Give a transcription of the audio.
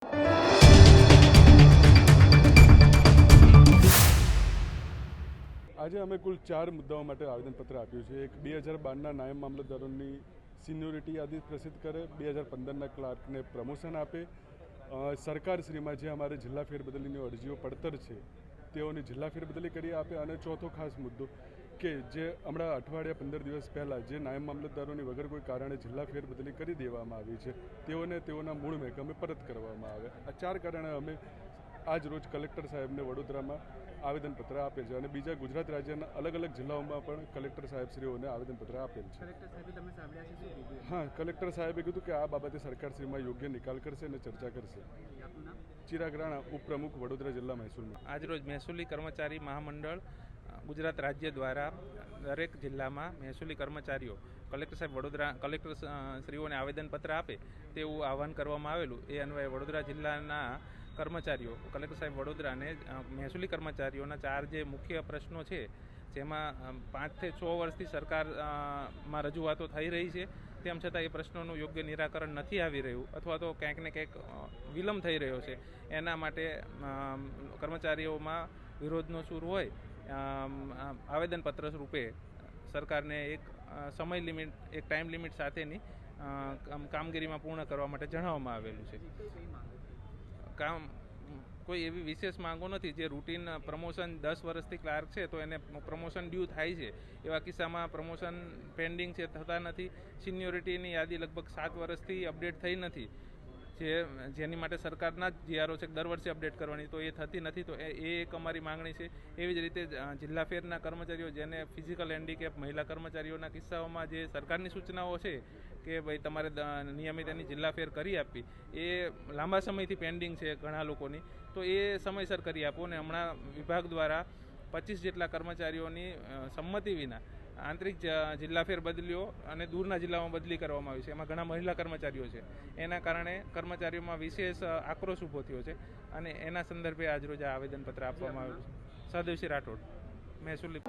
આજે અમે કુલ 4 મુદ્દાઓ માટે આવેદનપત્ર આપ્યું છે. એક 2012ના નાયબ મામલતદારોની સિનિયોરિટી યાદી પ્રસિદ્ધ કરે, 2015ના ક્લાર્કને પ્રમોશન આપે, સરકારશ્રીમાં જે અમારે જિલ્લા ફેરબદલીની અરજીઓ પડતર છે તેઓની જિલ્લા ફેરબદલી કરી આપે, અને ચોથો ખાસ મુદ્દો કે જે હમણાં અઠવાડિયા 15 દિવસ પહેલાં જે નાયબ મામલતદારોની વગર કોઈ કારણે જિલ્લા ફેરબદલી કરી દેવામાં આવી છે તેઓને તેઓના મૂળ મહેકમે પરત કરવામાં આવે. આ 4 કારણે અમે આજ રોજ કલેક્ટર સાહેબને વડોદરામાં આવેદનપત્ર આપેલ છે, અને બીજા ગુજરાત રાજ્યના અલગ અલગ જિલ્લાઓમાં પણ કલેક્ટર સાહેબશ્રીઓને આવેદનપત્ર આપેલ છે. હા, કલેક્ટર સાહેબે કીધું કે આ બાબતે સરકારશ્રીમાં યોગ્ય નિકાલ કરશે અને ચર્ચા કરશે. ચિરાગ રાણા, ઉપપ્રમુખ, વડોદરા જિલ્લા મહેસૂલ. આજરોજ મહેસૂલી કર્મચારી મહામંડળ ગુજરાત રાજ્ય દ્વારા દરેક જિલ્લામાં મહેસૂલી કર્મચારીઓ કલેક્ટર સાહેબ વડોદરા કલેક્ટર શ્રીઓને આવેદનપત્ર આપે તેવું આહવાન કરવામાં આવેલું. એ અન્વયે વડોદરા જિલ્લાના કર્મચારીઓ કલેક્ટર સાહેબ વડોદરાને મહેસૂલી કર્મચારીઓના 4 જે મુખ્ય પ્રશ્નો છે, જેમાં 5 થી 6 વર્ષથી સરકારમાં રજૂઆતો થઈ રહી છે, તેમ છતાં એ પ્રશ્નોનું યોગ્ય નિરાકરણ નથી આવી રહ્યું અથવા તો ક્યાંક ને ક્યાંક વિલંબ થઈ રહ્યો છે. એના માટે કર્મચારીઓમાં વિરોધનો સૂર હોય આવેદનપત્ર રૂપે સરકારને એક સમય લિમિટ, એક ટાઈમ લિમિટ સાથેની કામગીરીમાં પૂર્ણ કરવા માટે જણાવવામાં આવેલું છે. કોઈ એવી વિશેષ માંગો નથી. જે રૂટીન પ્રમોશન 10 વર્ષથી ક્લાર્ક છે તો એને પ્રમોશન ડ્યુ થાય છે, એવા કિસ્સામાં પ્રમોશન પેન્ડિંગ છે, થતા નથી. સિનિયોરિટીની યાદી લગભગ 7 વર્ષથી અપડેટ થઈ નથી, જેની માટે સરકારના જ જીઆરઓ છે દર વર્ષે અપડેટ કરવાની, તો એ થતી નથી. તો એ એક અમારી માંગણી છે. એવી જ રીતે જિલ્લા ફેરના કર્મચારીઓ જેને ફિઝિકલ હેન્ડીકેપ મહિલા કર્મચારીઓના કિસ્સાઓમાં જે સરકારની સૂચનાઓ છે કે ભાઈ તમારે નિયમિત એની જિલ્લા ફેર કરી આપવી, એ લાંબા સમયથી પેન્ડિંગ છે ઘણા લોકોની, તો એ સમયસર કરી આપો. અને હમણાં વિભાગ દ્વારા 25 જેટલા કર્મચારીઓની સંમતિ વિના આંતરિક જિલ્લા ફેર બદલીઓ અને દૂરના જિલ્લામાં બદલી કરવામાં આવી છે. એમાં ઘણા મહિલા કર્મચારીઓ છે. એના કારણે કર્મચારીઓમાં વિશેષ આક્રોશ ઊભો થયો છે, અને એના સંદર્ભે આજરોજ આ આવેદનપત્ર આપવામાં આવ્યું છે. સહદેવસિંહ રાઠોડ, મહેસૂલી.